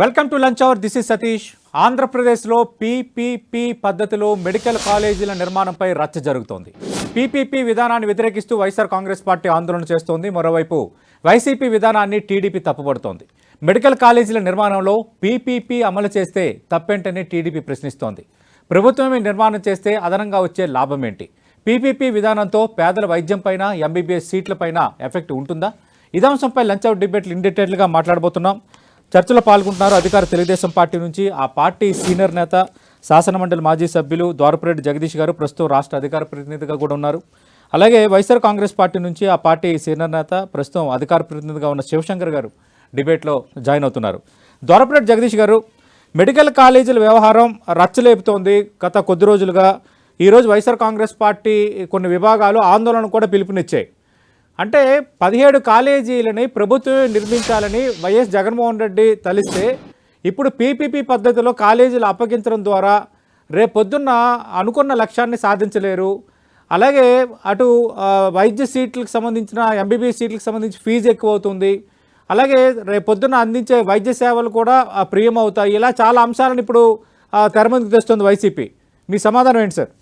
Welcome to lunch hour. This is Satish. ఆంధ్రప్రదేశ్లో PPP పద్ధతిలో medical కాలేజీల నిర్మాణంపై రచ్చ జరుగుతోంది. పీపీపీ విధానాన్ని వ్యతిరేకిస్తూ వైఎస్ఆర్ కాంగ్రెస్ పార్టీ ఆందోళన చేస్తోంది. మరోవైపు వైసీపీ విధానాన్ని టీడీపీ తప్పుపడుతోంది. మెడికల్ కాలేజీల నిర్మాణంలో పీపీపీ అమలు చేస్తే తప్పేంటని టీడీపీ ప్రశ్నిస్తోంది. ప్రభుత్వమే నిర్మాణం చేస్తే అదనంగా వచ్చే లాభం ఏంటి? పీపీపీ విధానంతో పేదల వైద్యంపైన, ఎంబీబీఎస్ సీట్లపైన ఎఫెక్ట్ ఉంటుందా? ఇదే అంశంపై లంచ్ అవర్ డిబేట్లు ఇన్ డీటెయిల్గా మాట్లాడబోతున్నాం. చర్చలో పాల్గొంటున్నారు అధికార తెలుగుదేశం పార్టీ నుంచి ఆ పార్టీ సీనియర్ నేత, శాసనమండలి మాజీ సభ్యులు ద్వారపురెడ్డి జగదీష్ గారు, ప్రస్తుతం రాష్ట్ర అధికార ప్రతినిధిగా కూడా ఉన్నారు. అలాగే వైఎస్ఆర్ కాంగ్రెస్ పార్టీ నుంచి ఆ పార్టీ సీనియర్ నేత, ప్రస్తుతం అధికార ప్రతినిధిగా ఉన్న శివశంకర్ గారు డిబేట్లో జాయిన్ అవుతున్నారు. ద్వారపురెడ్డి జగదీష్ గారు, మెడికల్ కాలేజీల వ్యవహారం రచ్చలేపుతోంది గత కొద్ది రోజులుగా. ఈరోజు వైఎస్ఆర్ కాంగ్రెస్ పార్టీ కొన్ని విభాగాలు ఆందోళన కూడా పిలుపునిచ్చాయి. అంటే 17 కాలేజీలని ప్రభుత్వమే నిర్మించాలని వైఎస్ జగన్మోహన్ రెడ్డి తలిస్తే, ఇప్పుడు పీపీపీ పద్ధతిలో కాలేజీలు అప్పగించడం ద్వారా రేపొద్దున్న అనుకున్న లక్ష్యాన్ని సాధించలేరు. అలాగే అటు వైద్య సీట్లకు సంబంధించిన, ఎంబీబీఎస్ సీట్లకు సంబంధించి ఫీజు ఎక్కువ అవుతుంది. అలాగే రేపొద్దున అందించే వైద్య సేవలు కూడా ప్రియం అవుతాయి. ఇలా చాలా అంశాలను ఇప్పుడు తెర ముందుకు తెస్తుంది వైసీపీ. మీ సమాధానం ఏంటి సార్?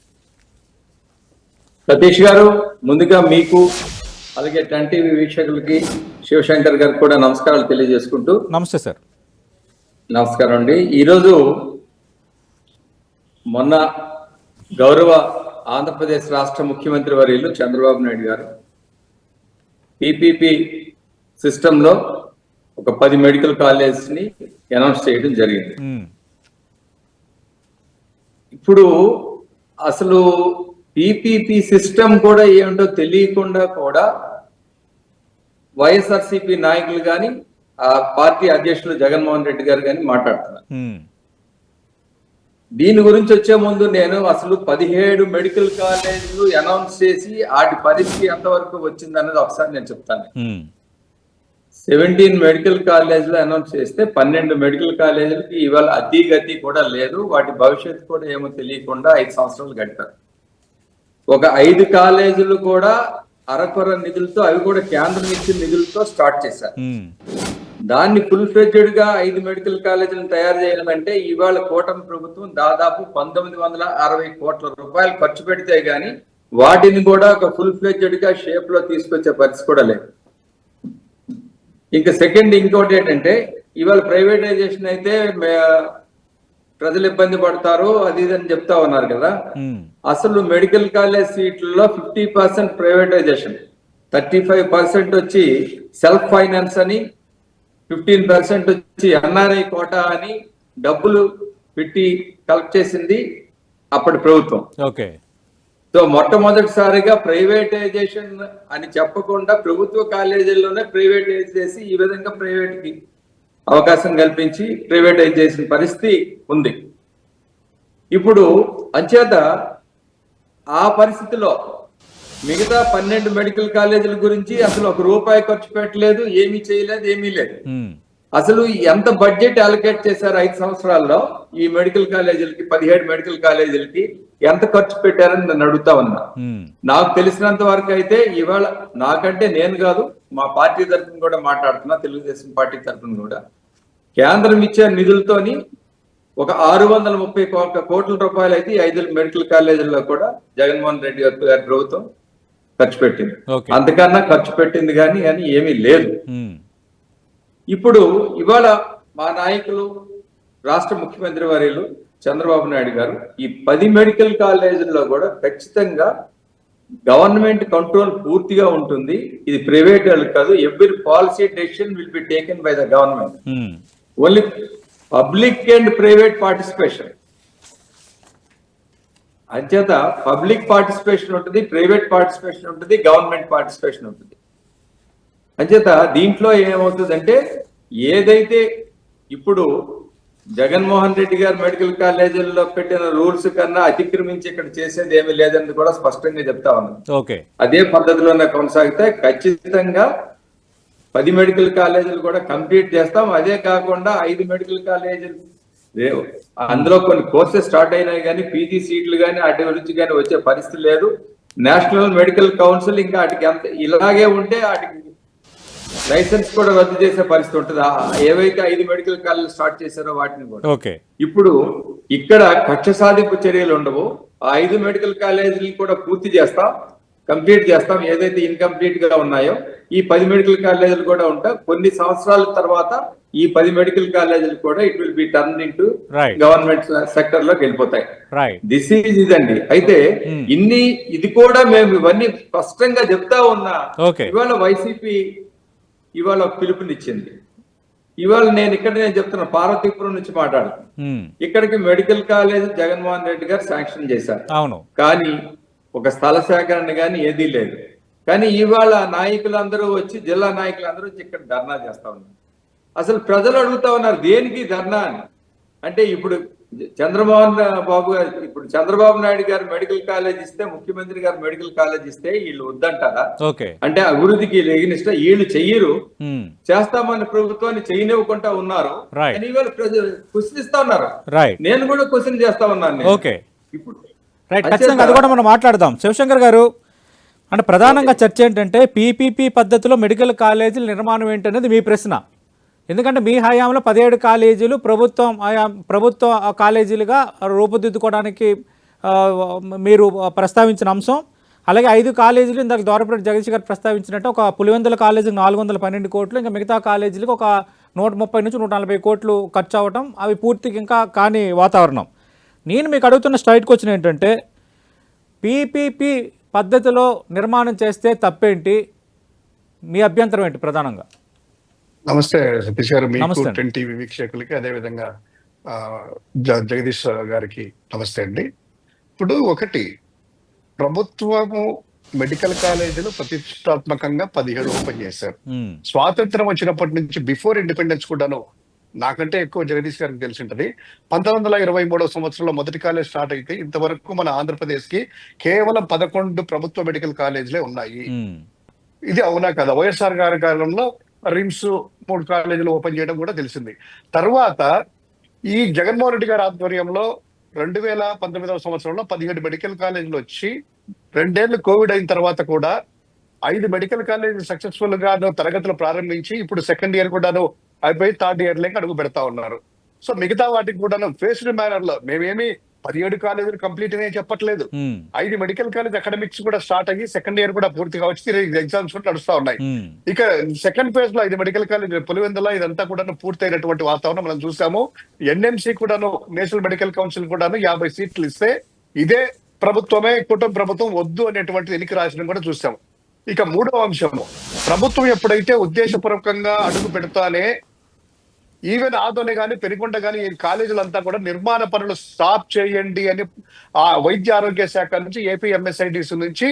సతీష్ గారు, ముందుగా మీకు అలాగే 10 టీవీ వీక్షకులకి, శివశంకర్ గారికి కూడా నమస్కారాలు తెలియజేసుకుంటూ. నమస్తే సార్. నమస్కారం అండి. ఈరోజు మొన్న గౌరవ ఆంధ్రప్రదేశ్ రాష్ట్ర ముఖ్యమంత్రి వర్యులు చంద్రబాబు నాయుడు గారు పీపీపీ సిస్టంలో ఒక 10 మెడికల్ కాలేజెస్ ని అనౌన్స్ చేయడం జరిగింది. ఇప్పుడు అసలు పీపీపీ సిస్టమ్ కూడా ఏమిటో తెలియకుండా కూడా వైఎస్ఆర్సీపీ నాయకులు కానీ, ఆ పార్టీ అధ్యక్షులు జగన్మోహన్ రెడ్డి గారు కానీ మాట్లాడుతున్నారు. దీని గురించి వచ్చే ముందు నేను అసలు 17 మెడికల్ కాలేజీలు అనౌన్స్ చేసి వాటి పరిస్థితి ఎంతవరకు వచ్చింది అన్నది ఒకసారి నేను చెప్తాను. 17 మెడికల్ కాలేజీలు అనౌన్స్ చేస్తే 12 మెడికల్ కాలేజీలకి ఇవాళ అతిగతి కూడా లేదు. వాటి భవిష్యత్తు కూడా ఏమో తెలియకుండా 5 సంవత్సరాలు గడిపారు. ఒక 5 కాలేజీలు కూడా అరకొర నిధులతో, అవి కూడా కేంద్రం ఇచ్చిన నిధులతో స్టార్ట్ చేశారు. దాన్ని ఫుల్ ఫ్లెడ్జెడ్ గా 5 మెడికల్ కాలేజీలను తయారు చేయాలంటే ఇవాళ కూటమి ప్రభుత్వం దాదాపు 1960 కోట్ల రూపాయలు ఖర్చు పెడితే గానీ వాటిని కూడా ఒక ఫుల్ ఫ్లెడ్జెడ్ గా షేప్ లో తీసుకొచ్చే పరిస్థితి కూడా లేదు. ఇంకా ఇంకోటి ఏంటంటే, ఇవాళ ప్రైవేటైజేషన్ అయితే ప్రజలు ఇబ్బంది పడతారు అది ఇదని చెప్తా ఉన్నారు కదా. అసలు మెడికల్ కాలేజ్ సీట్లలో 50% ప్రైవేటైజేషన్, 35% వచ్చి సెల్ఫ్ ఫైనాన్స్ అని, 15% వచ్చి ఎన్ఆర్ఐ కోటా అని డబ్బులు పెట్టి కలెక్ట్ చేసింది అప్పటి ప్రభుత్వం. ఓకే. సో మొట్టమొదటిసారిగా ప్రైవేటైజేషన్ అని చెప్పకుండా ప్రభుత్వ కాలేజీల్లోనే ప్రైవేటైజ్ చేసి ఈ విధంగా ప్రైవేట్ కి అవకాశం కల్పించి ప్రైవేటైజ్ చేసిన పరిస్థితి ఉంది. ఇప్పుడు అంచేత ఆ పరిస్థితిలో మిగతా 12 మెడికల్ కాలేజీల గురించి అసలు ₹1 ఖర్చు పెట్టలేదు, ఏమీ చేయలేదు, ఏమీ లేదు. అసలు ఎంత బడ్జెట్ అలొకేట్ చేశారు 5 సంవత్సరాల్లో ఈ మెడికల్ కాలేజీలకి, 17 మెడికల్ కాలేజీలకి ఎంత ఖర్చు పెట్టారని నేను అడుగుతా ఉన్నా. నాకు తెలిసినంత వరకు అయితే ఇవాళ, నాకంటే నేను కాదు, మా పార్టీ తరఫున కూడా మాట్లాడుతున్నా, తెలుగుదేశం పార్టీ తరఫున కూడా, కేంద్రం ఇచ్చే నిధులతోని ఒక 630 కోట్ల రూపాయలు అయితే 5 మెడికల్ కాలేజీల్లో కూడా జగన్మోహన్ రెడ్డి గారి ప్రభుత్వం ఖర్చు పెట్టింది. అంతకన్నా ఖర్చు పెట్టింది కానీ ఏమీ లేదు. ఇప్పుడు ఇవాళ మా నాయకులు, రాష్ట్ర ముఖ్యమంత్రి వర్యులు చంద్రబాబు నాయుడు గారు ఈ 10 మెడికల్ కాలేజీల్లో కూడా ఖచ్చితంగా గవర్నమెంట్ కంట్రోల్ పూర్తిగా ఉంటుంది, ఇది ప్రైవేట్ కాదు, every policy decision will be taken by the government, only public and private participation. అంచేత పబ్లిక్ పార్టిసిపేషన్ ఉంటుంది, ప్రైవేట్ పార్టిసిపేషన్ ఉంటుంది, గవర్నమెంట్ పార్టిసిపేషన్ ఉంటుంది. అంచేత దీంట్లో ఏమవుతుందంటే, ఏదైతే ఇప్పుడు జగన్మోహన్ రెడ్డి గారు మెడికల్ కాలేజీల్లో పెట్టిన రూల్స్ కన్నా అతిక్రమించి ఇక్కడ చేసేది ఏమీ లేదని కూడా స్పష్టంగా చెప్తా ఉన్నాను. అదే పద్ధతిలోనే కొనసాగితే ఖచ్చితంగా 10 మెడికల్ కాలేజీలు కూడా కంప్లీట్ చేస్తాం. అదే కాకుండా 5 మెడికల్ కాలేజీలు, అందులో కొన్ని కోర్సెస్ స్టార్ట్ అయినాయి కానీ పీజీ సీట్లు కానీ వాటి గురించి కానీ వచ్చే పరిస్థితి లేదు. నేషనల్ మెడికల్ కౌన్సిల్ ఇంకా వాటికి ఎంత ఇలాగే ఉంటే వాటికి లైసెన్స్ కూడా రద్దు చేసే పరిస్థితి ఉంటుంది. ఏవైతే 5 మెడికల్ కాలేజీలు స్టార్ట్ చేశారో వాటిని కూడా. ఓకే. ఇప్పుడు ఇక్కడ కక్ష సాధింపు చర్యలు ఉండవు. ఆ 5 మెడికల్ కాలేజీలు కూడా పూర్తి చేస్తాం, కంప్లీట్ చేస్తాం. ఏదైతే ఇన్కంప్లీట్ గా ఉన్నాయో ఈ 10 మెడికల్ కాలేజీలు కూడా ఉంటాయి. కొన్ని సంవత్సరాల తర్వాత ఈ 10 మెడికల్ కాలేజీలు కూడా it will be turn into government sector లోకి వెళ్ళిపోతాయి. దిస్ ఈజ్ ఇదండి. అయితే ఇది కూడా మేము ఇవన్నీ స్పష్టంగా చెప్తా ఉన్నా. ఇవాళ వైసీపీ ఇవాళ పిలుపునిచ్చింది. ఇవాళ నేను చెప్తున్నా, పార్వతీపురం నుంచి మాట్లాడుతున్నాను. ఇక్కడికి మెడికల్ కాలేజ్ జగన్మోహన్ రెడ్డి గారు శాంక్షన్ చేశారు. అవును. కానీ ఒక స్థల సేకరణ కానీ ఏదీ లేదు. కానీ ఇవాళ నాయకులందరూ వచ్చి, జిల్లా నాయకులందరూ వచ్చి ఇక్కడ ధర్నా చేస్తా ఉన్నారు. అసలు ప్రజలు అడుగుతా ఉన్నారు దేనికి ధర్నా అని. అంటే ఇప్పుడు చంద్రబాబు నాయుడు గారు మెడికల్ కాలేజ్ ఇస్తే, ముఖ్యమంత్రి గారు మెడికల్ కాలేజ్ ఇస్తే వీళ్ళు వద్దంటారా? అంటే అభివృద్ధికి ఎగినిస్ట వీళ్ళు చెయ్యరు, చేస్తామని ప్రభుత్వాన్ని చేయనివ్వకుండా ఉన్నారు. కానీ ఇవాళ ప్రజలు క్వశ్చనిస్తా ఉన్నారు. నేను కూడా క్వశ్చన్ చేస్తా ఉన్నాను. ఇప్పుడు ఖచ్చితంగా అది కూడా మనం మాట్లాడదాం. శివశంకర్ గారు, అంటే ప్రధానంగా చర్చ ఏంటంటే పీపీపీ పద్ధతిలో మెడికల్ కాలేజీల నిర్మాణం ఏంటనేది మీ ప్రశ్న. ఎందుకంటే మీ హయాంలో 17 కాలేజీలు ప్రభుత్వ కాలేజీలుగా రూపుదిద్దుకోవడానికి మీరు ప్రస్తావించిన అంశం, అలాగే 5 కాలేజీలు ఇందాక దోరపరెడ్డి జగదీష్ గారు ప్రస్తావించినట్టు ఒక పులివెందుల కాలేజీకి 412 కోట్లు, ఇంకా మిగతా కాలేజీలకు ఒక 130 నుంచి 140 కోట్లు ఖర్చు అవ్వటం, అవి పూర్తిగా ఇంకా కాని వాతావరణం. నేను మీకు అడుగుతున్న స్ట్రైట్ క్వశ్చన్ ఏంటంటే, పీపీపీ పద్ధతిలో నిర్మాణం చేస్తే తప్పేంటి, మీ అభ్యంతరం ఏంటి ప్రధానంగా? నమస్తే సతీష్ గారు, మీకు 10 టీవీ వీక్షకులకి, అదేవిధంగా జగదీష్ గారికి నమస్తే అండి. ఇప్పుడు ఒకటి, ప్రభుత్వము మెడికల్ కాలేజీలు ప్రతిష్టాత్మకంగా 17 ఓపెన్ చేశారు. స్వాతంత్రం వచ్చినప్పటి నుంచి బిఫోర్ ఇండిపెండెన్స్ కూడాను, నాకంటే ఎక్కువ జగదీష్ గారికి తెలిసి ఉంటుంది, 1923వ సంవత్సరంలో మొదటి కాలేజ్ స్టార్ట్ అయితే ఇంతవరకు మన ఆంధ్రప్రదేశ్ కి కేవలం 11 ప్రభుత్వ మెడికల్ కాలేజీలే ఉన్నాయి. ఇది అవునా కదా? వైఎస్ఆర్ గారి కాలంలో రిమ్స్ 3 కాలేజీలు ఓపెన్ చేయడం కూడా తెలిసింది. తర్వాత ఈ జగన్మోహన్ రెడ్డి గారి ఆధ్వర్యంలో 2019వ సంవత్సరంలో 17 మెడికల్ కాలేజీలు వచ్చి 2 ఏళ్లు కోవిడ్ అయిన తర్వాత కూడా 5 మెడికల్ కాలేజీలు సక్సెస్ఫుల్ గాను తరగతులు ప్రారంభించి ఇప్పుడు సెకండ్ ఇయర్ కూడాను అయిపోయి థర్డ్ ఇయర్ లేక అడుగు పెడతా ఉన్నారు. సో మిగతా వాటికి కూడాను ఫేస్డ్ మేనర్ లో మేమేమి 17 కాలేజీలు కంప్లీట్ అనే చెప్పట్లేదు. 5 మెడికల్ కాలేజ్ అకాడమిక్స్ కూడా స్టార్ట్ అయ్యి సెకండ్ ఇయర్ కూడా పూర్తిగా వచ్చి ఎగ్జామ్స్ కూడా నడుస్తా ఉన్నాయి. ఇక సెకండ్ ఫేజ్ లో 5 మెడికల్ కాలేజ్ పులివెందుల ఇదంతా కూడా పూర్తయినటువంటి వాతావరణం మనం చూసాము. ఎన్ఎంసీ కూడాను, నేషనల్ మెడికల్ కౌన్సిల్ కూడాను 50 సీట్లు ఇస్తే ఇదే ప్రభుత్వమే, కుటుంబ ప్రభుత్వం వద్దు అనేటువంటి ఎన్నిక రాసిన కూడా చూసాము. ఇక మూడవ అంశము, ప్రభుత్వం ఎప్పుడైతే ఉద్దేశపూర్వకంగా అడుగు పెడతానే ఈవెన్ ఆదోని కానీ పెనుకొండ కానీ ఈ కాలేజీలంతా కూడా నిర్మాణ పనులు స్టాప్ చేయండి అని ఆ వైద్య ఆరోగ్య శాఖ నుంచి ఏపీ ఎంఎస్ఐడిసి నుంచి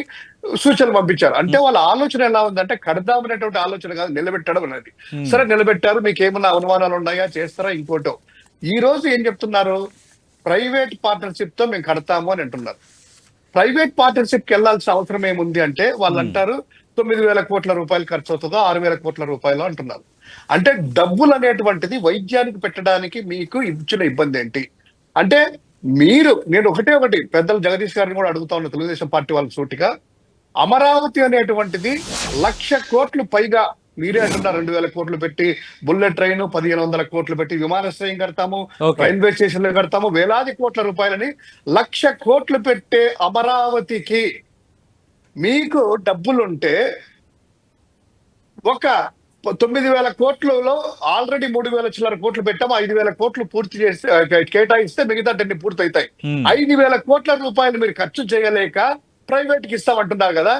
సూచనలు పంపించారు. అంటే వాళ్ళ ఆలోచన ఎలా ఉందంటే కడదామనేటువంటి ఆలోచన కాదు, నిలబెట్టడం అనేది. సరే నిలబెట్టారు, మీకు ఏమన్నా అనుమానాలు ఉన్నాయా, చేస్తారా, ఇంకోటో. ఈ రోజు ఏం చెప్తున్నారు, ప్రైవేట్ పార్ట్నర్షిప్ తో మేము కడతాము అని అంటున్నారు. ప్రైవేట్ పార్ట్నర్షిప్ కి వెళ్లాల్సిన అవసరం ఏముంది అంటే వాళ్ళు అంటారు 9,000 కోట్ల రూపాయలు ఖర్చు అవుతుందో 6,000 కోట్ల రూపాయలు అంటున్నారు. అంటే డబ్బులు అనేటువంటిది వైద్యానికి పెట్టడానికి మీకు ఇచ్చిన ఇబ్బంది ఏంటి అంటే నేను ఒకటి పెద్దలు జగదీష్ గారిని కూడా అడుగుతా ఉన్న తెలుగుదేశం పార్టీ వాళ్ళకి సూటిగా, అమరావతి అనేటువంటిది 1,00,000 కోట్లు పైగా మీరే అంటున్నారు 2,000 కోట్లు పెట్టి బుల్లెట్ ట్రైన్, 1,500 కోట్లు పెట్టి విమానాశ్రయం కడతాము, రైల్వే స్టేషన్లు కడతాము, వేలాది కోట్ల రూపాయలని 1,00,000 కోట్లు పెట్టే అమరావతికి మీకు డబ్బులుంటే ఒక 9,000 కోట్లలో ఆల్రెడీ 3,000 చిల్లర కోట్లు పెట్టాము, 5,000 కోట్లు పూర్తి చేస్తే కేటాయిస్తే మిగతా 10 పూర్తి అవుతాయి. 5,000 కోట్ల రూపాయలు మీరు ఖర్చు చేయలేక ప్రైవేట్ కి ఇస్తామంటున్నారు కదా.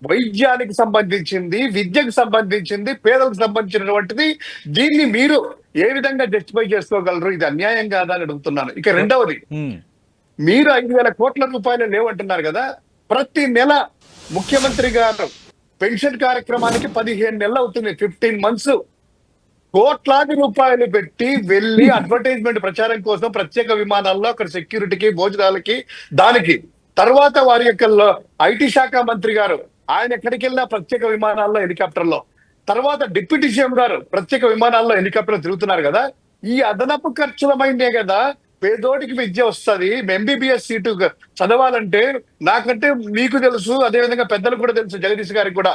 వైద్యానికి సంబంధించింది, విద్యకు సంబంధించింది, పేదలకు సంబంధించినటువంటిది, దీన్ని మీరు ఏ విధంగా జస్టిఫై చేసుకోగలరు? ఇది అన్యాయం కాదా అని అడుగుతున్నాను. ఇక రెండవది, మీరు 5,000 కోట్ల రూపాయలు లేవంటున్నారు కదా, ప్రతి నెల ముఖ్యమంత్రి గారు పెన్షన్ కార్యక్రమానికి 15 నెలలు అవుతుంది, 15 మంత్స్ కోట్లాది రూపాయలు పెట్టి వెళ్ళి అడ్వర్టైజ్మెంట్ ప్రచారం కోసం ప్రత్యేక విమానాల్లో అక్కడ సెక్యూరిటీకి, భోజనాలకి, దానికి తర్వాత వారి యొక్క ఐటీ శాఖ మంత్రి గారు ఆయన ఎక్కడికి వెళ్ళినా ప్రత్యేక విమానాల్లో, హెలికాప్టర్లో, తర్వాత డిప్యూటీ సీఎం గారు ప్రత్యేక విమానాల్లో, హెలికాప్టర్లో తిరుగుతున్నారు కదా. ఈ అదనపు ఖర్చులమైందే కదా పేదోడికి విద్య వస్తుంది. ఎంబీబీఎస్ సీటు చదవాలంటే నాకంటే మీకు తెలుసు, అదే విధంగా పెద్దలు కూడా తెలుసు, జగదీష్ గారికి కూడా.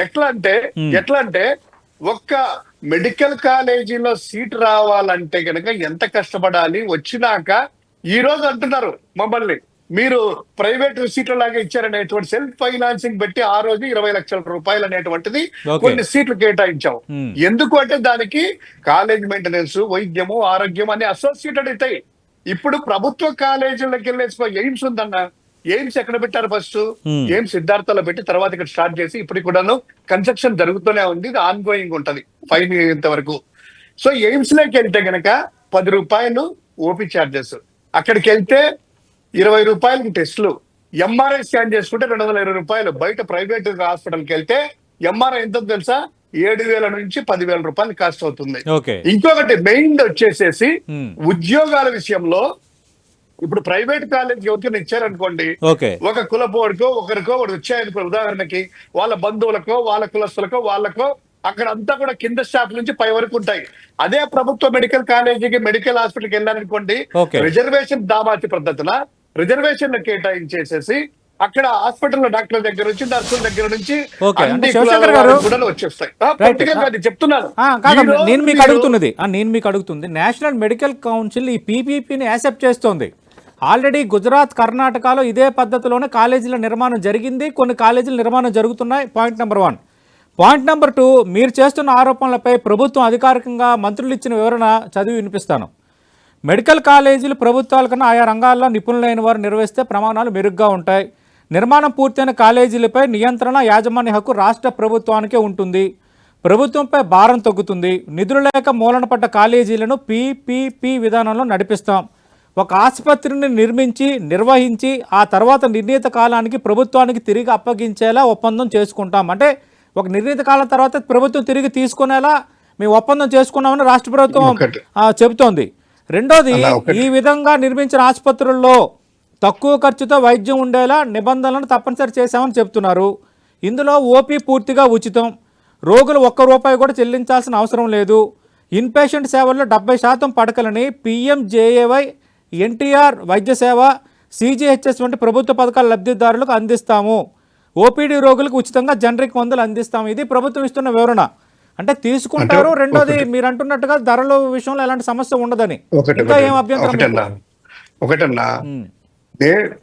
ఎట్లా అంటే ఒక్క మెడికల్ కాలేజీలో సీట్ రావాలంటే కనుక ఎంత కష్టపడాలి, వచ్చినాక ఈ రోజు అంటున్నారు మమ్మల్ని మీరు ప్రైవేట్ సీట్ల లాగా ఇచ్చారనేటువంటి సెల్ఫ్ ఫైనాన్సింగ్ పెట్టి ఆ రోజు 20 లక్షల రూపాయలు అనేటువంటిది Okay. కొన్ని సీట్లు కేటాయించాం. Hmm. ఎందుకు అంటే దానికి కాలేజ్ మెయింటెనెన్స్, వైద్యము, ఆరోగ్యం అనే అసోసియేటెడ్ అవుతాయి. ఇప్పుడు ప్రభుత్వ కాలేజీలకు వెళ్ళేసి ఎయిమ్స్ ఉందన్న, ఎయిమ్స్ ఎక్కడ పెట్టారు ఫస్ట్? ఎయిమ్స్ సిద్ధార్థలో పెట్టి తర్వాత ఇక్కడ స్టార్ట్ చేసి ఇప్పుడు కూడాను కన్స్ట్రక్షన్ జరుగుతూనే ఉంది, ఇది ఆన్ గోయింగ్ ఉంటది ఫైన్ అయ్యేంత వరకు. సో ఎయిమ్స్ లోకి వెళ్తే గనక 10 రూపాయలు ఓపీ ఛార్జెస్, అక్కడికి వెళ్తే 20 రూపాయలకి టెస్టులు, ఎంఆర్ఐ స్కాన్ చేసుకుంటే 220 రూపాయలు. బయట ప్రైవేట్ హాస్పిటల్కి వెళ్తే ఎంఆర్ఐ ఎంత తెలుసా? 7,000 నుంచి 10,000 రూపాయలు కాస్ట్ అవుతుంది. ఓకే. ఇంకొకటి మెయిన్ వచ్చేసేసి Hmm. ఉద్యోగాల విషయంలో ఇప్పుడు ప్రైవేట్ కాలేజ్ ఎవరికైనా ఇచ్చారనుకోండి, ఓకే. ఒక కులపోడికో ఒకరికో ఒకటి వచ్చాయనుకో, ఉదాహరణకి వాళ్ళ బంధువులకో వాళ్ళ కులస్తులకో వాళ్ళకో అక్కడ అంతా కూడా కింద స్టాఫ్ నుంచి పై వరకు ఉంటాయి. అదే ప్రభుత్వ మెడికల్ కాలేజీకి మెడికల్ హాస్పిటల్కి వెళ్ళారనుకోండి, Okay. రిజర్వేషన్ దామాతి పద్ధతిన రిజర్వేషన్ కేటాయించేసేసి అక్కడ హాస్పిటల్ డాక్టర్ దగ్గర నుంచి నర్సుల దగ్గర నుంచి Okay. అన్ని అంటే కులాల శివశంకర్ గారు వాళ్ళకి కూడా వచ్చేస్తాయి. Political గా అది చెప్తున్నాను. కాదు, ఈ రోజు నేను మీకు మీరు- అడుగుతుంది నేషనల్ మెడికల్ కౌన్సిల్ ఈ పీపీపీని యాక్సెప్ట్ చేస్తోంది. ఆల్రెడీ గుజరాత్, కర్ణాటకలో ఇదే పద్ధతిలోనే కాలేజీల నిర్మాణం జరిగింది, కొన్ని కాలేజీల నిర్మాణం జరుగుతున్నాయి. Point number 1. పాయింట్ నెంబర్ 2, మీరు చేస్తున్న ఆరోపణలపై ప్రభుత్వం అధికారికంగా మంత్రులు ఇచ్చిన వివరణ చదివి వినిపిస్తాను. మెడికల్ కాలేజీలు ప్రభుత్వాల కన్నా ఆయా రంగాల్లో నిపుణులైన వారు నిర్వహిస్తే ప్రమాణాలు మెరుగ్గా ఉంటాయి. నిర్మాణం పూర్తయిన కాలేజీలపై నియంత్రణ, యాజమాన్య హక్కు రాష్ట్ర ప్రభుత్వానికే ఉంటుంది. ప్రభుత్వంపై భారం తగ్గుతుంది. నిధులు లేక మూలన పడ్డ కాలేజీలను పీపీపీ విధానంలో నడిపిస్తాం. ఒక ఆసుపత్రిని నిర్వహించి ఆ తర్వాత నిర్ణీత కాలానికి ప్రభుత్వానికి తిరిగి అప్పగించేలా ఒప్పందం చేసుకుంటాం. అంటే ఒక నిర్ణీత కాలం తర్వాత ప్రభుత్వం తిరిగి తీసుకునేలా మేము ఒప్పందం చేసుకున్నామని రాష్ట్ర ప్రభుత్వం చెబుతోంది. రెండోది, ఈ విధంగా నిర్మించిన ఆసుపత్రుల్లో తక్కువ ఖర్చుతో వైద్యం ఉండేలా నిబంధనలను తప్పనిసరి చేశామని చెప్తున్నారు. ఇందులో ఓపీ పూర్తిగా ఉచితం, రోగులు ₹1 కూడా చెల్లించాల్సిన అవసరం లేదు. ఇన్పేషెంట్ సేవల్లో 70% పడకలని PMJAY, NTR వైద్య సేవ, CGHS వంటి ప్రభుత్వ పథకాల లబ్ధిదారులకు అందిస్తాము. ఓపీడీ రోగులకు ఉచితంగా జనరిక్ మందులు అందిస్తాము. ఇది ప్రభుత్వం ఇస్తున్న వివరణ. అంటే తీసుకుంటారు. రెండోది, మీరు అంటున్నట్టుగా ధరల విషయంలో ఎలాంటి సమస్య ఉండదని. ఇంకా ఏం అభ్యంతరం? ఒకటన్నా,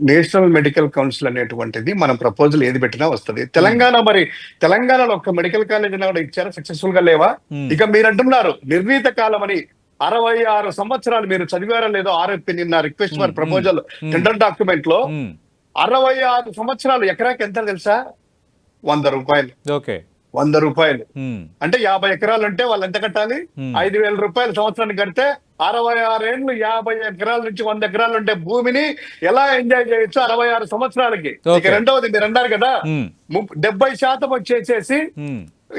నేషనల్ మెడికల్ కౌన్సిల్ అనేటువంటిది మనం ప్రపోజల్ ఏది పెట్టినా వస్తుంది. తెలంగాణలో ఒక మెడికల్ కాలేజ్ కూడా ఇచ్చారా? సక్సెస్ఫుల్ గా లేవా? ఇక మీరు అంటున్నారు నిర్ణీత కాలం అని. 66 సంవత్సరాలు మీరు చదివారా లేదో RFP నిన్న request for proposal tender document లో 66 సంవత్సరాలు ఎకరాకి ఎంత తెలుసా? ₹100. ఓకే, ₹100 అంటే 50 ఎకరాలు అంటే వాళ్ళు ఎంత కట్టాలి? ₹5,000 సంవత్సరానికి కడితే 66 ఏళ్ళు, 50 ఎకరాల నుంచి 100 ఎకరాలు ఉంటే భూమిని ఎలా ఎంజాయ్ చేయొచ్చు 66 సంవత్సరాలకి. ఇక రెండవది, మీరు అన్నారు కదా 70% వచ్చేసేసి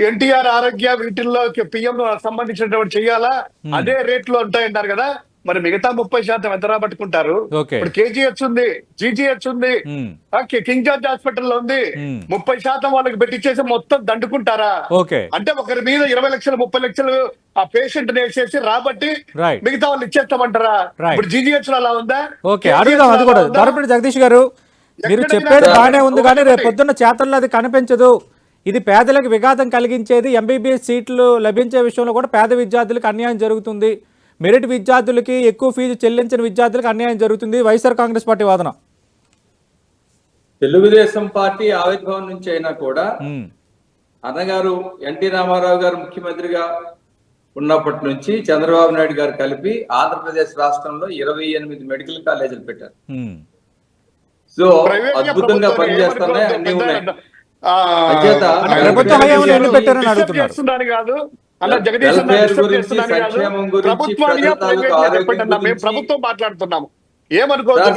NTR ఆరోగ్య వీటిల్లో PM సంబంధించినటువంటి చెయ్యాలా, అదే రేట్లు ఉంటాయన్నారు కదా. మరి మిగతా 30% ఎంత రాబట్టుకుంటారు? ఇప్పుడు KGH ఉంది, GGH ఉంది, కింగ్ జార్జ్ హాస్పిటల్ ఉంది. 30% వాళ్ళకి పెట్టించేసి మొత్తం దండుకుంటారా? అంటే ఒకరి మీద 20 లక్షలు 30 లక్షలు ఆ పేషెంట్ వేసేసి రాబట్టి మిగతా వాళ్ళు ఇచ్చేస్తామంటారా? ఇప్పుడు GGH లో అలా ఉందా? జగదీష్ గారు, మీరు చెప్పేది బాగానే ఉంది, కానీ రేపు పొద్దున్న చేతల్లో అది కనిపించదు. ఇది పేదలకు విఘాతం కలిగించేది. MBBS సీట్లు లభించే విషయంలో కూడా పేద విద్యార్థులకు అన్యాయం జరుగుతుంది. మెరిట్ విద్యార్థులకి, ఎక్కువ ఫీజు చెల్లించిన విద్యార్థులకు అన్యాయం జరుగుతుంది. వైఎస్ఆర్ కాంగ్రెస్ పార్టీ వాదన. తెలుగుదేశం పార్టీ ఆవిర్భావం నుంచి అయినా కూడా అన్నగారు ఎన్టీ రామారావు గారు ముఖ్యమంత్రిగా ఉన్నప్పటి నుంచి చంద్రబాబు నాయుడు గారు కలిపి ఆంధ్రప్రదేశ్ రాష్ట్రంలో 28 మెడికల్ కాలేజీలు పెట్టారు. సో అద్భుతంగా పనిచేస్తున్నాయి, అన్ని ఉన్నాయి. సంక్షేమం గురించి ప్రభుత్వం మాట్లాడుతున్నాము. ఏమనుకోవచ్చు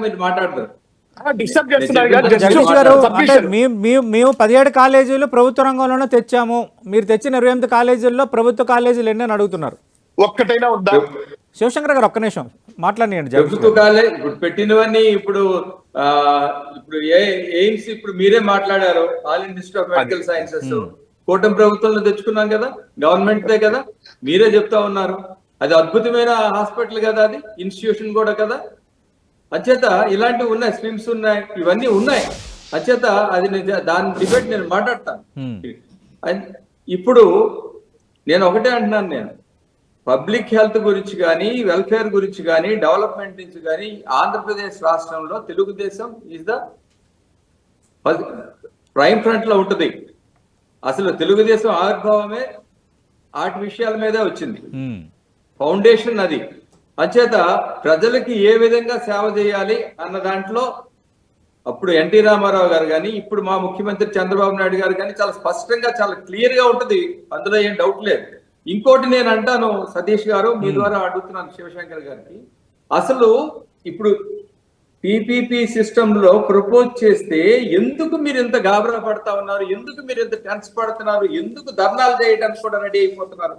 మీరు మాట్లాడతారు. జగదీష్ గారు, అంటే మేము 17 కాలేజీలు ప్రభుత్వ రంగంలోనే తెచ్చాము, మీరు తెచ్చిన 28 కాలేజీల్లో ప్రభుత్వ కాలేజీలు ఎన్ని అని అడుగుతున్నారు. ఒక్కటైనా ఉందా? శివశంకర్ గారు, ఒక్క నిమిషం మాట్లాడియండి. ప్రభుత్వ కాలేజ్ ఇప్పుడు పెట్టినవన్నీ ఇప్పుడు ఎయిమ్స్ ఇప్పుడు మీరే మాట్లాడారు. All India institute of medical sciences కూటమి ప్రభుత్వంలో తెచ్చుకున్నాం కదా, గవర్నమెంట్ దే కదా, మీరే చెప్తా ఉన్నారు. అది అద్భుతమైన హాస్పిటల్ కదా, అది ఇన్స్టిట్యూషన్ కూడా కదా. అచేత ఇలాంటివి ఉన్నాయి, స్కీమ్స్ ఉన్నాయి, ఇవన్నీ ఉన్నాయి. అచేత అది దాని డిబేట్ నేను మాట్లాడతాను. ఇప్పుడు నేను ఒకటే అంటున్నాను, నేను పబ్లిక్ హెల్త్ గురించి కానీ, వెల్ఫేర్ గురించి కానీ, డెవలప్మెంట్ నుంచి కానీ ఆంధ్రప్రదేశ్ రాష్ట్రంలో Telugu Desam is the prime front లో ఉంటుంది. అసలు తెలుగుదేశం ఆవిర్భావమే ఆటి విషయాల మీదే వచ్చింది, ఫౌండేషన్ అది. అంచేత ప్రజలకి ఏ విధంగా సేవ చేయాలి అన్న దాంట్లో అప్పుడు ఎన్టీ రామారావు గారు కానీ, ఇప్పుడు మా ముఖ్యమంత్రి చంద్రబాబు నాయుడు గారు కానీ చాలా స్పష్టంగా, చాలా క్లియర్ గా ఉంటుంది, అందులో ఏం డౌట్ లేదు. ఇంకోటి నేను అంటాను సతీష్ గారు, మీ ద్వారా అడుగుతున్నాను శివశంకర్ గారికి, అసలు ఇప్పుడు పిపిపి సిస్టమ్ లో ప్రపోజ్ చేస్తే ఎందుకు మీరు ఇంత గాబరా పడతా ఉన్నారు, ఎందుకు మీరు ఇంత టెన్స్ పడుతున్నారు, ఎందుకు ధర్నాలు చేయడానికి కూడా రెడీ అయిపోతున్నారు,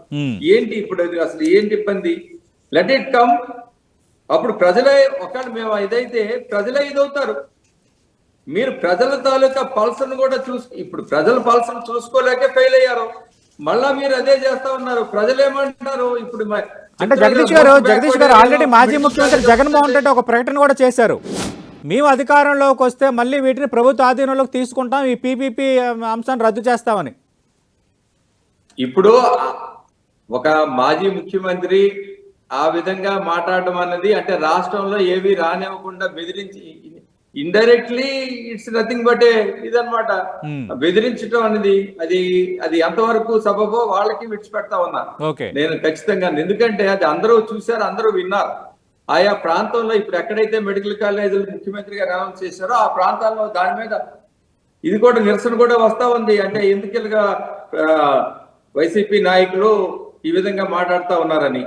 ఏంటి ఇప్పుడు అసలు ఏంటి ఇబ్బంది? Let it come. అప్పుడు ప్రజలే ఒకవేళ మేము ఇదైతే ప్రజలే ఇదవుతారు. మీరు ప్రజల తాలూకా పల్సను కూడా ఇప్పుడు ప్రజల పల్సను చూసుకోలేకే ఫెయిల్ అయ్యారు. మళ్ళా మీరు అదే చేస్తా ఉన్నారు. ప్రజలు ఏమంటున్నారు ఇప్పుడు? అంటే జగదీష్ గారు ఆల్రెడీ మాజీ ముఖ్యమంత్రి జగన్మోహన్ రెడ్డి ఒక ప్రకటన కూడా చేశారు, మేము అధికారంలోకి వస్తే మళ్ళీ వీటిని ప్రభుత్వ ఆధీనంలోకి తీసుకుంటాం, ఈ పీపీపీ అంశాన్ని రద్దు చేస్తామని. ఇప్పుడు ఒక మాజీ ముఖ్యమంత్రి ఆ విధంగా మాట్లాడడం అన్నది అంటే రాష్ట్రంలో ఏవి రానివ్వకుండా బెదిరించి, ఇండైరెక్ట్లీ ఇట్స్ నథింగ్ బట్ ఇదనమాట, బెదిరించడం అనేది అది ఎంతవరకు సబబో వాళ్ళకి విడిచిపెడతా ఉన్నా నేను ఖచ్చితంగా. ఎందుకంటే అది అందరూ చూశారు, అందరూ విన్నారు. ఆయా ప్రాంతంలో ఇప్పుడు ఎక్కడైతే మెడికల్ కాలేజీలు ముఖ్యమంత్రి గారు అనౌన్స్ చేశారో ఆ ప్రాంతాల్లో దాని మీద ఇది కూడా నిరసన కూడా వస్తా ఉంది. అంటే ఎందుకుగా వైసీపీ నాయకులు ఈ విధంగా మాట్లాడుతా ఉన్నారని.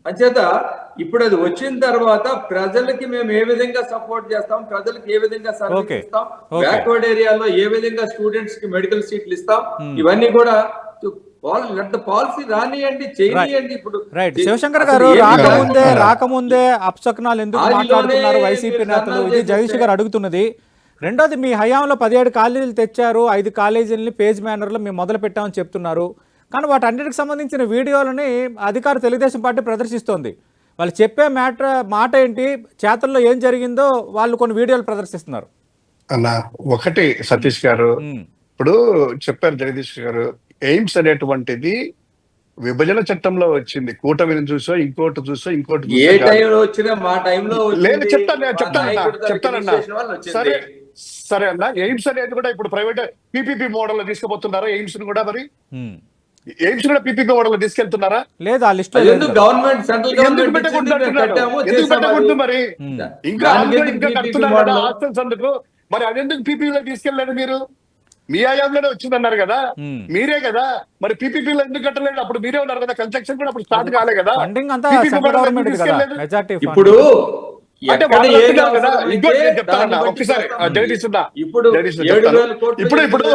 అంచేత ఇప్పుడు అది వచ్చిన తర్వాత ప్రజలకి మేము ఏ విధంగా సపోర్ట్ చేస్తాం, ప్రజలకు ఏ విధంగా సర్వీస్ ఇస్తాం, బ్యాక్వర్డ్ ఏరియాలో ఏ విధంగా స్టూడెంట్స్ కి మెడికల్ సీట్లు ఇస్తాం, ఇవన్నీ కూడా పాలసీ రానియండి, చేయండి. ఇప్పుడు శివశంకర్ గారు రాకముందే అప్సకనాలు ఎందుకు మాట్లాడుతున్నారు వైసీపీ నేతలు, ఇది జగదీష్ గారు అడుగుతున్నది. రెండోది, మీ హయాంలో 17 కాలేజీలు తెచ్చారు, 5 కాలేజీలని పేజ్ మేనర్లో మేము మొదలు పెట్టామని చెప్తున్నారు. కానీ వాటన్నిటికి సంబంధించిన వీడియోలని అధికార తెలుగుదేశం పార్టీ ప్రదర్శిస్తోంది. వాళ్ళు చెప్పే మాట ఏంటి, చేతల్లో ఏం జరిగిందో వాళ్ళు కొన్ని వీడియోలు ప్రదర్శిస్తున్నారు. అన్న ఒకటి సతీష్ గారు, ఇప్పుడు చెప్పారు జగదీష్ గారు, ఎయిమ్స్ అనేటువంటిది విభజన చట్టంలో వచ్చింది. కూటమిని చూసో ఇంకోటి ఏ టైంలో వచ్చినా మా టైంలో లేదు. చెప్తానన్నా సరే అన్న. ఎయిమ్స్ అనేది కూడా ఇప్పుడు ప్రైవేట్ పీపీపీ మోడల్ లో తీసుకుపోతున్నారా? ఎయిమ్స్ కూడా మరి ఎయిమ్స్ కూడా పీపీపీ మోడల్ లో తీసుకెళ్తున్నారా? లేదు, ఆ లిస్ట్ గవర్నమెంట్ సెంట్రల్ ఎందుకు పెట్టకూడదు మరి? ఇంకా కడుతున్నారు కదా హాస్టల్స్ అందుకు, మరి అదెందుకు పీపీపీలో తీసుకెళ్ళలేదు? మీరు మీ ఆయాంలోనే వచ్చిందన్నారు కదా, మీరే కదా మరి పీపీపీలో ఎందుకు కట్టలేదు? అప్పుడు మీరే ఉన్నారు కదా, కన్స్ట్రక్షన్ కూడా అప్పుడు స్టార్ట్ కాలే కదా. ఇప్పుడు అంటే చెప్తారన్న ఒకసారి జగదీష్ ఇప్పుడు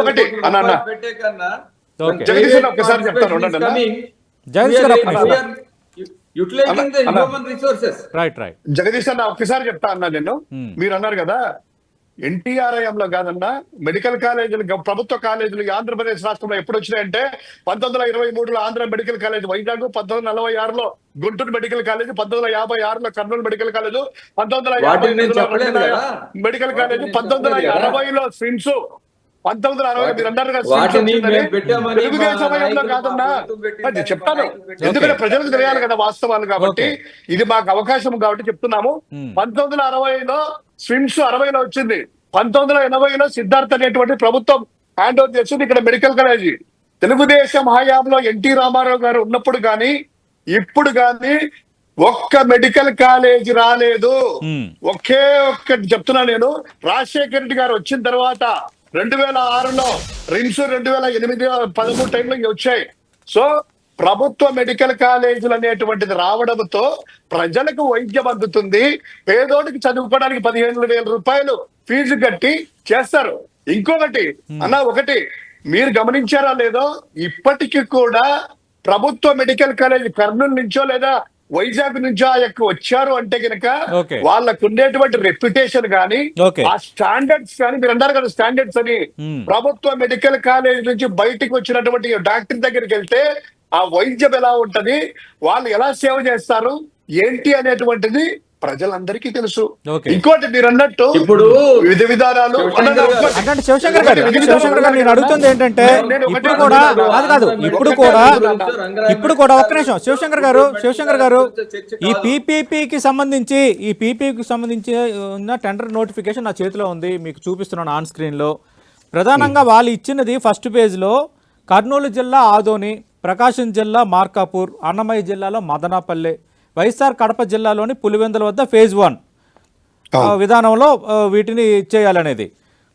ఒకటి అన్న జగదీష్ ఒకసారి చెప్తాను. జగదీష్ అన్న ఒక్కసారి చెప్తా అన్నా నేను. మీరు అన్నారు కదా ఎన్టీఆర్ఐఎంలో కాదన్నా మెడికల్ కాలేజీలు, ప్రభుత్వ కాలేజీలు ఆంధ్రప్రదేశ్ రాష్ట్రంలో ఎప్పుడు వచ్చినాయంటే 1923లో ఆంధ్ర మెడికల్ కాలేజ్ వైజాగ్, 1946లో గుంటూరు మెడికల్ కాలేజ్, 1956లో Kurnool medical college, 1950 medical college, 1960లో స్విమ్స్, 1960 మీరు అన్నారు తెలుగుదేశం సమయంలో కాదన్నా. చెప్తాను ఎందుకంటే ప్రజలకు తెలియాలి కదా వాస్తవాలు. కాబట్టి ఇది మాకు అవకాశం కాబట్టి చెప్తున్నాము. 1960లో స్విమ్స్ 60లో వచ్చింది, 1980లో సిద్ధార్థ్ అనేటువంటి ప్రభుత్వం హ్యాండ్ ఓవర్ చేసింది ఇక్కడ మెడికల్ కాలేజీ. తెలుగుదేశం హయాంలో ఎన్టీ రామారావు గారు ఉన్నప్పుడు కానీ ఇప్పుడు కానీ ఒక్క మెడికల్ కాలేజీ రాలేదు. ఒకే ఒక్కటి చెప్తున్నా నేను, రాజశేఖర రెడ్డి గారు వచ్చిన తర్వాత 2006లో రిమ్స్, 2008, 13 టైంలో వచ్చాయి. సో ప్రభుత్వ మెడికల్ కాలేజీలు అనేటువంటిది రావడంతో ప్రజలకు వైద్యం అందుతుంది. పేదోడికి చదువుకోవడానికి 15,000 రూపాయలు ఫీజు కట్టి చేస్తారు. ఇంకొకటి అన్న, ఒకటి మీరు గమనించారా లేదో, ఇప్పటికీ కూడా ప్రభుత్వ మెడికల్ కాలేజ్ కర్నూలు నుంచో లేదా వైజాగ్ నుంచో ఆ యొక్క వచ్చారు అంటే కనుక వాళ్ళకు ఉండేటువంటి రెప్యుటేషన్ కానీ ఆ స్టాండర్డ్స్ కానీ, మీరు అన్నారు కదా స్టాండర్డ్స్ అని, ప్రభుత్వ మెడికల్ కాలేజ్ నుంచి బయటికి వచ్చినటువంటి డాక్టర్ దగ్గరికి వెళ్తే ఆ వైద్యం ఎలా ఉంటది, వాళ్ళు ఎలా సేవ చేస్తారు ఏంటి అనేటువంటిది ప్రజలందరికీ తెలుసు. ఓకే. ఇంకోటి మీరు అన్నట్టు ఇప్పుడు విధి విధానాలు అంటే శివశంకర్ గారు నేను అడుగుతుంది ఏంటంటే ఇప్పుడు కూడా కాదు ఇప్పుడు కూడా ఒక్క నిమిషం శివశంకర్ గారు ఈ పీపీపీకి సంబంధించి ఉన్న టెండర్ నోటిఫికేషన్ నా చేతిలో ఉంది, మీకు చూపిస్తున్నాను ఆన్ స్క్రీన్లో. ప్రధానంగా వాళ్ళు ఇచ్చినది ఫస్ట్ పేజ్లో కర్నూలు జిల్లా ఆదోని, ప్రకాశం జిల్లా మార్కాపూర్, అన్నమయ్య జిల్లాలో మదనాపల్లె, వైఎస్ఆర్ కడప జిల్లాలోని పులివెందుల వద్ద ఫేజ్ 1 విధానంలో వీటిని చేయాలనేది.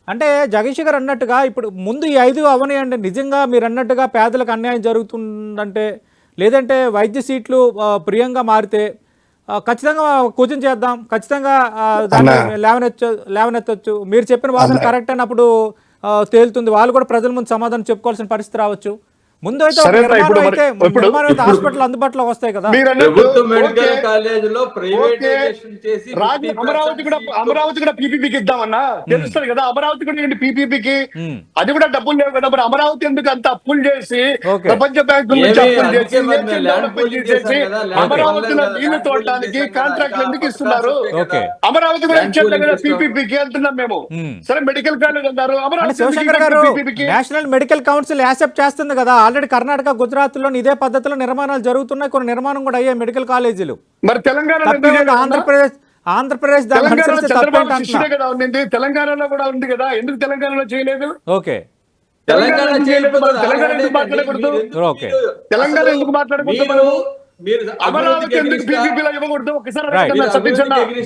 అంటే జగదీష్ గారు అన్నట్టుగా ఇప్పుడు ముందు ఈ 5 అవనియండి. నిజంగా మీరు అన్నట్టుగా పేదలకు అన్యాయం జరుగుతుందంటే, లేదంటే వైద్య సీట్లు ప్రియంగా మారితే ఖచ్చితంగా కోచింగ్ చేద్దాం, ఖచ్చితంగా దాన్ని లేవనెత్తొచ్చు. మీరు చెప్పిన వాదన కరెక్ట్ అయినప్పుడు తేలుతుంది, వాళ్ళు కూడా ప్రజల ముందు సమాధానం చెప్పుకోవాల్సిన పరిస్థితి రావచ్చు. ముందు అయితే హాస్పిటల్ అందుబాటులో వస్తాయి కదా. ప్రభుత్వ మెడికల్ కాలేజీలో ప్రైవేటైజేషన్ చేసి అమరావతి కూడా పీపీపీకి ఇద్దామన్నా తెలుస్తుంది కదా. అమరావతి కూడా ఏంటి పీపీపీకి, అది కూడా డబ్బులు లేవు కదా. మరి అమరావతి ఎందుకు అంత అప్పులు చేసి ప్రపంచ బ్యాంకుల నుంచి అప్పులు చేసి అమరావతిలో నీళ్లు తోడడానికి కాంట్రాక్ట్లు ఎందుకు ఇస్తున్నారు? అమరావతి కూడా ఇచ్చేది కదా పీపీపీకి అంటున్నాం మేము. సరే మెడికల్ కాలేజ్ అన్నారు, Amaravati national medical council accept చేస్తుంది కదా. ఆల్రెడీ కర్ణాటక, గుజరాత్ లో ఇదే పద్ధతిలో నిర్మాణాలు జరుగుతున్నాయి, కొన్ని నిర్మాణం కూడా అయ్యాయి మెడికల్ కాలేజీలు. మరి తెలంగాణ ఆంధ్రప్రదేశ్ తెలంగాణలో కూడా ఉంది కదా, ఎందుకు తెలంగాణలో చేయలేదు? ఓకే, తెలంగాణ తెలంగాణ ఎందుకు మాట్లాడకూడదు?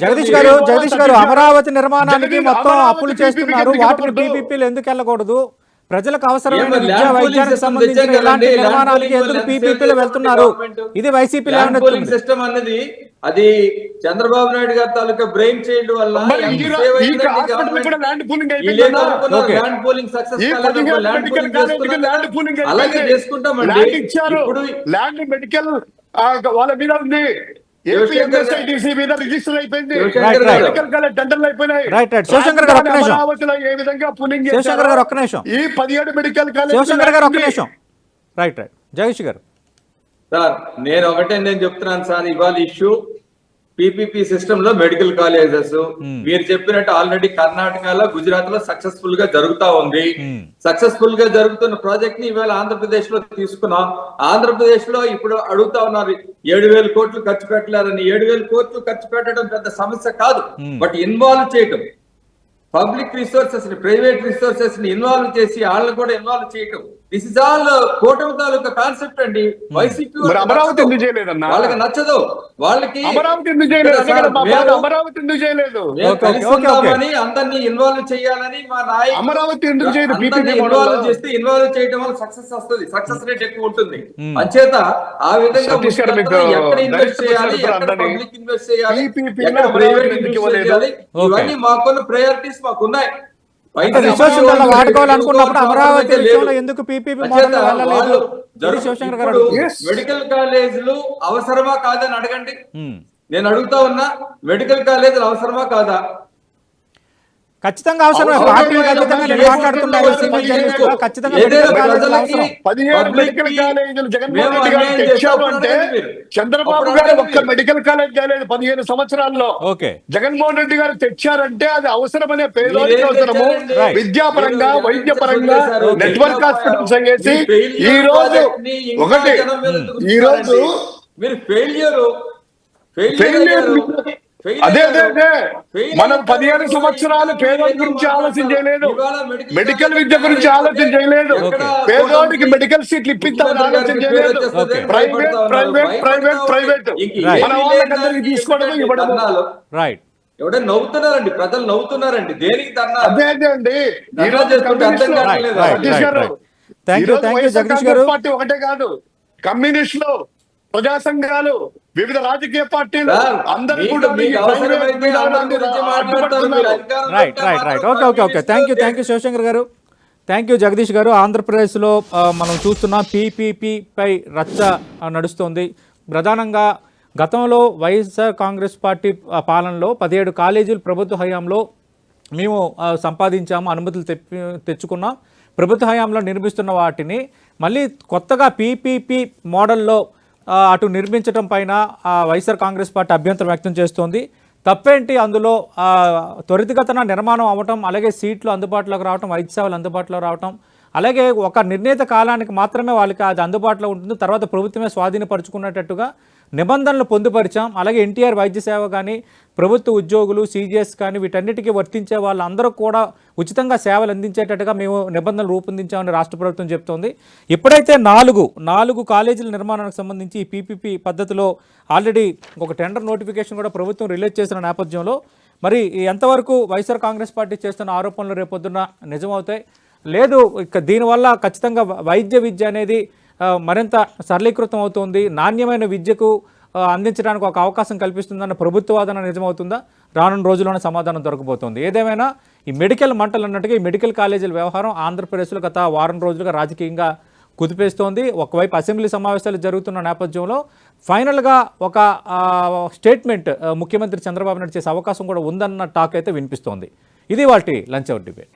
జగదీష్ గారు అమరావతి నిర్మాణానికి మొత్తం అప్పులు చేస్తున్నారు, వాటిని పీపీపీలు ఎందుకు వెళ్ళకూడదు? ప్రజలకు అవసరమైన విద్యా వైద్యానికి సంబంధించిన ఇలాంటి నిర్మాణాలకి ఎందుకు పీపీపీలు వెళ్తున్నారు? ఇది వైసీపీ సిస్టమ్ అన్నది అది చంద్రబాబు నాయుడు గారి తాలూకా బ్రెయిన్ చైల్డ్ వల్ల అలాగే చేసుకుంటామండి. ఇప్పుడు ల్యాండ్ మెడికల్ వాళ్ళ మీద ఉంది, మీద రిజిస్టర్ అయిపోయింది, ఏ విధంగా ఈ 17 మెడికల్ కాలేజ్. రైట్ జగదీష్ గారు సార్ నేను చెప్తున్నాను సార్, ఇవాళ ఇష్యూ పీపీపీ సిస్టమ్ లో మెడికల్ కాలేజెస్ మీరు చెప్పినట్టు ఆల్రెడీ కర్ణాటకలో, గుజరాత్ లో సక్సెస్ఫుల్ గా జరుగుతా ఉంది. సక్సెస్ఫుల్ గా జరుగుతున్న ప్రాజెక్ట్ ని ఇవాళ ఆంధ్రప్రదేశ్ లో తీసుకున్నాం. ఆంధ్రప్రదేశ్ లో ఇప్పుడు అడుగుతా ఉన్నారు 7,000 కోట్లు ఖర్చు పెట్టలేరని. 7,000 కోట్లు ఖర్చు పెట్టడం పెద్ద సమస్య కాదు, బట్ ఇన్వాల్వ్ చేయటం, పబ్లిక్ రిసోర్సెస్ ని, ప్రైవేట్ రిసోర్సెస్ ని ఇన్వాల్వ్ చేసి వాళ్ళని కూడా ఇన్వాల్వ్ చేయటం, దిస్ ఇస్ ఆల్ కూటమి తాలూకా కాన్సెప్ట్ అండి. వైసీపీ అమరావతి ఎందుకు చేయలేదన్నా? వాళ్ళకి నచ్చదు, వాళ్ళకి అమరావతి ఎందుకు చేయలేదు? అమరావతి ఎందుకు చేయలేదు? కలుసుకుందామని అందరినీ ఇన్వాల్వ్ చేయాలని మా నాయకుడు అమరావతి ఎందుకు చేయలేదు? ఇన్వాల్వ్ చేస్తే ఇన్వాల్వ్ చేయడం వల్ల సక్సెస్ వస్తుంది, సక్సెస్ రేట్ ఎక్కువ ఉంటుంది. అంచేత ఆ విధంగా ఎక్కడ ఇన్వెస్ట్ చేయాలి, ఎక్కడ పబ్లిక్ ఇన్వెస్ట్ చేయాలి, ఎక్కడ ప్రైవేట్ ఇన్వెస్ట్ చేయాలి, ఇవన్నీ మాకున్న ప్రయారిటీస్ మాకున్నాయి. వాడుకోవాలనుకున్నప్పుడు అమరావతి ఎందుకు పీపీపీ మోడల్ వెళ్ళలేదు? మెడికల్ కాలేజీలు అవసరమా కాదని అడగండి. నేను అడుగుతా ఉన్నా, మెడికల్ కాలేజీలు అవసరమా కాదా? ఖచ్చితంగా అవసరమే. చంద్రబాబు గారు ఒక్క మెడికల్ కాలేజ్ కాలేదు 15 సంవత్సరాల్లో. జగన్మోహన్ రెడ్డి గారు తెచ్చారంటే అది అవసరమనే, పేదోడికి అవసరము, విద్యాపరంగా, వైద్యపరంగా, నెట్వర్క్ హాస్పిటల్స్ అయ్యేసి ఈ రోజు మీరు ఫెయిల్యూర్ అదే మనం 15 సంవత్సరాలు పేదోడి గురించి ఆలోచన చేయలేదు, మెడికల్ విద్య గురించి ఆలోచన చేయలేదు, పేదోడికి మెడికల్ సీట్లు ఇప్పిద్దామని ఆలోచన చేయలేదు. ప్రైవేట్ ప్రైవేట్ ప్రైవేట్ ప్రైవేట్ మన వాళ్ళకందరికి తీసుకోవడం, ఇవ్వడం. ఎవడైనా నవ్వుతున్నారండి, ప్రజలు నవ్వుతున్నారండి, దేనికి ధర్నా? అదే అండి, ఈ రోజు పార్టీ ఒకటే కాదు, కమ్యూనిస్టులు, ప్రజా సంఘాలు, వివిధ రాజకీయ పార్టీలు అందరూ కూడా శివశంకర్ గారు, థ్యాంక్ యూ జగదీష్ గారు. ఆంధ్రప్రదేశ్లో మనం చూస్తున్నాం పీపీపీపై రచ్చ నడుస్తోంది. ప్రధానంగా గతంలో వైఎస్ఆర్ కాంగ్రెస్ పార్టీ పాలనలో 17 కాలేజీలు ప్రభుత్వ హయాంలో మేము సంపాదించాము, అనుమతులు తెచ్చుకున్నాం. ప్రభుత్వ హయాంలో నిర్మిస్తున్న వాటిని మళ్ళీ కొత్తగా పీపీపీ మోడల్లో అటు నిర్మించడం పైన వైఎస్ఆర్ కాంగ్రెస్ పార్టీ అభ్యంతరం వ్యక్తం చేస్తోంది. తప్పేంటి అందులో త్వరితగతన నిర్మాణం అవ్వటం, అలాగే సీట్లు అందుబాటులోకి రావటం, వైద్య సేవలు అందుబాటులో రావటం, అలాగే ఒక నిర్ణీత కాలానికి మాత్రమే వాళ్ళకి అది అందుబాటులో ఉంటుంది, తర్వాత ప్రభుత్వమే స్వాధీనపరుచుకునేటట్టుగా నిబంధనలు పొందుపరిచాం. అలాగే ఎన్టీఆర్ వైద్య సేవ కానీ, ప్రభుత్వ ఉద్యోగులు, సీజీఎస్ కానీ వీటన్నిటికీ వర్తించే వాళ్ళందరూ కూడా ఉచితంగా సేవలు అందించేటట్టుగా మేము నిబంధనలు రూపొందించామని రాష్ట్ర ప్రభుత్వం చెప్తోంది. ఇప్పుడైతే నాలుగు కాలేజీల నిర్మాణానికి సంబంధించి ఈ పీపీపీ పద్ధతిలో ఆల్రెడీ ఒక టెండర్ నోటిఫికేషన్ కూడా ప్రభుత్వం రిలీజ్ చేసిన నేపథ్యంలో మరి ఎంతవరకు వైఎస్ఆర్ కాంగ్రెస్ పార్టీ చేస్తున్న ఆరోపణలు రేపొద్దున నిజమవుతాయి, లేదు ఇక దీనివల్ల ఖచ్చితంగా వైద్య విద్య అనేది మరింత సరళీకృతం అవుతుంది, నాణ్యమైన విద్యకు అందించడానికి ఒక అవకాశం కల్పిస్తుందన్న ప్రభుత్వ వాదన నిజమవుతుందా? రానున్న రోజుల్లోనే సమాధానం దొరకబోతోంది. ఏదేమైనా ఈ మెడికల్ మంటలు అన్నట్టుగా ఈ మెడికల్ కాలేజీల వ్యవహారం ఆంధ్రప్రదేశ్లో గత వారం రోజులుగా రాజకీయంగా కుదిపేస్తోంది. ఒకవైపు అసెంబ్లీ సమావేశాలు జరుగుతున్న నేపథ్యంలో ఫైనల్గా ఒక స్టేట్మెంట్ ముఖ్యమంత్రి చంద్రబాబు నాయుడు చేసే అవకాశం కూడా ఉందన్న టాక్ అయితే వినిపిస్తోంది. ఇది వాటి లంచ్ అవర్ డిబేట్.